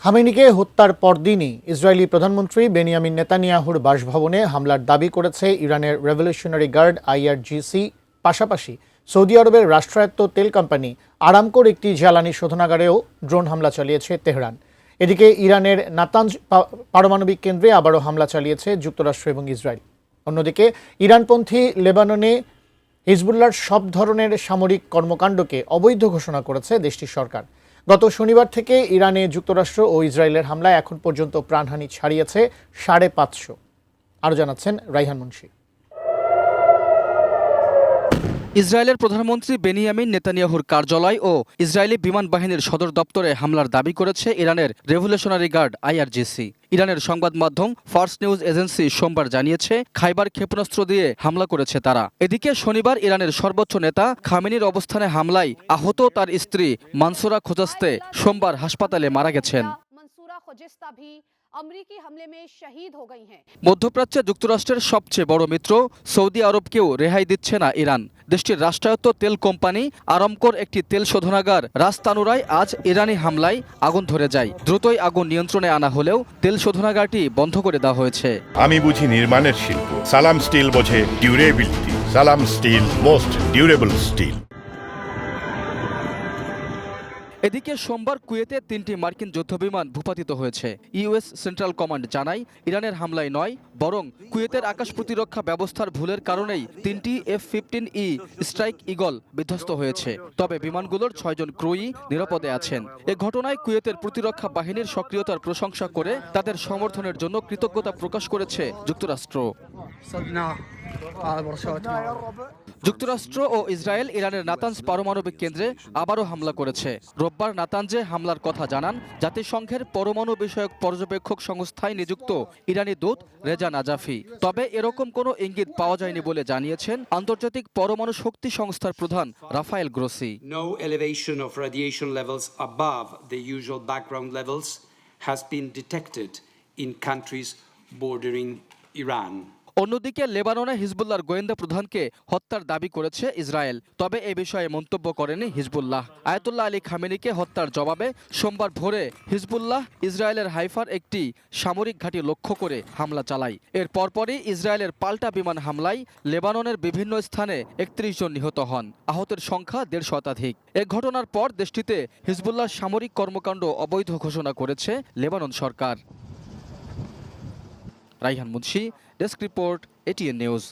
খামেনিকে হত্যার পরদিনই ইসরায়েলি প্রধানমন্ত্রী বেনিয়ামিন নেতানিয়াহুর বাসভবনে হামলার দাবি করেছে ইরানের রেভলিউশনারি গার্ড আইআরজিসি। পাশাপাশি সৌদি আরবের রাষ্ট্রায়ত্ত তেল কোম্পানি আরামকোর একটি জ্বালানি শোধনাগারেও ড্রোন হামলা চালিয়েছে তেহরান। এদিকে ইরানের নাতানজ পারমাণবিক কেন্দ্রে আবারও হামলা চালিয়েছে যুক্তরাষ্ট্র এবং ইসরায়েল। অন্যদিকে ইরানপন্থী লেবাননে হিজবুল্লাহর সব ধরনের সামরিক কর্মকাণ্ডকে অবৈধ ঘোষণা করেছে দেশটির সরকার। গত শনিবার থেকে ইরানে যুক্তরাষ্ট্র ও ইসরায়েলের হামলায় এখন পর্যন্ত প্রাণহানি ছাড়িয়েছে 550। আরও জানাচ্ছেন রাইহান মুন্সি। ইসরায়েলের প্রধানমন্ত্রী বেনিয়ামিন নেতানিয়াহুর কার্যালয় ও ইসরায়েলি বিমান বাহিনীর সদর দপ্তরে হামলার দাবি করেছে ইরানের রেভলিউশনারি গার্ড আইআরজিসি। ইরানের সংবাদ মাধ্যম ফার্স নিউজ এজেন্সি সোমবার জানিয়েছে খাইবার ক্ষেপণাস্ত্র দিয়ে হামলা করেছে তারা। এদিকে শনিবার ইরানের সর্বোচ্চ নেতা খামেনির অবস্থানে হামলায় আহত তার স্ত্রী মানসুরা খোজাস্তে সোমবার হাসপাতালে মারা গেছেন। মধ্যপ্রাচ্যে যুক্তরাষ্ট্রের সবচেয়ে বড় মিত্র সৌদি আরবকেও রেহাই দিচ্ছে না ইরান। দেশটির রাষ্ট্রায়ত্ত তেল কোম্পানি আরামকোর একটি তেল শোধনাগার রাস্তানুরায় আজ ইরানি হামলায় আগুন ধরে যায়। দ্রুতই আগুন নিয়ন্ত্রণে আনা হলেও তেল শোধনাগারটি বন্ধ করে দেওয়া হয়েছে। আমি বুঝি নির্মাণের শিল্প, সালাম স্টিল বোঝে ডিউরেবিলিটি। সালাম স্টিল, মোস্ট ডিউরেবল স্টিল। এদিকে সোমবার কুয়েতে 3টি মার্কিন যুদ্ধবিমান ভূপাতিত হয়েছে। ইউএস সেন্ট্রাল কমান্ড জানায় ইরানের হামলায় নয়, বরং কুয়েতের আকাশ প্রতিরক্ষা ব্যবস্থার ভুলের কারণেই 3টি F-15E স্ট্রাইক ঈগল বিধ্বস্ত হয়েছে। তবে বিমানগুলোর 6 জন ক্রুই নিরাপদে আছেন। এ ঘটনায় কুয়েতের প্রতিরক্ষা বাহিনীর সক্রিয়তার প্রশংসা করে তাদের সমর্থনের জন্য কৃতজ্ঞতা প্রকাশ করেছে যুক্তরাষ্ট্র। যুক্তরাষ্ট্র ও ইসরায়েল ইরানের নাতানজ পারমাণবিক কেন্দ্রে আবারও হামলা করেছে। রোববার নাতানজে হামলার কথা জানান জাতিসংঘের পরমাণু বিষয়ক পর্যবেক্ষক সংস্থায় নিযুক্ত ইরানি দূত রেজা নাজাফি। তবে এরকম কোনো ইঙ্গিত পাওয়া যায়নি বলে জানিয়েছেন আন্তর্জাতিক পরমাণু শক্তি সংস্থার প্রধান Rafael Grossi. No elevation of radiation levels above the usual background levels has been detected in countries bordering Iran. অন্যদিকে লেবাননে হিজবুল্লাহর গোয়েন্দা প্রধানকে হত্যার দাবি করেছে ইসরায়েল। তবে এ বিষয়ে মন্তব্য করেনি হিজবুল্লাহ। আয়াতুল্লাহ আলী খামেনিকে হত্যার জবাবে সোমবার ভোরে হিজবুল্লাহ ইসরায়েলের হাইফার একটি সামরিক ঘাঁটি লক্ষ্য করে হামলা চালায়। এর পরপরই ইসরায়েলের পাল্টা বিমান হামলায় লেবাননের বিভিন্ন স্থানে 31 জন নিহত হন। আহতের সংখ্যা 150 শতাধিক। এ ঘটনার পর দেশটিতে হিজবুল্লাহর সামরিক কর্মকাণ্ড অবৈধ ঘোষণা করেছে লেবানন সরকার। Raihan Munshi, desk report, ATN news.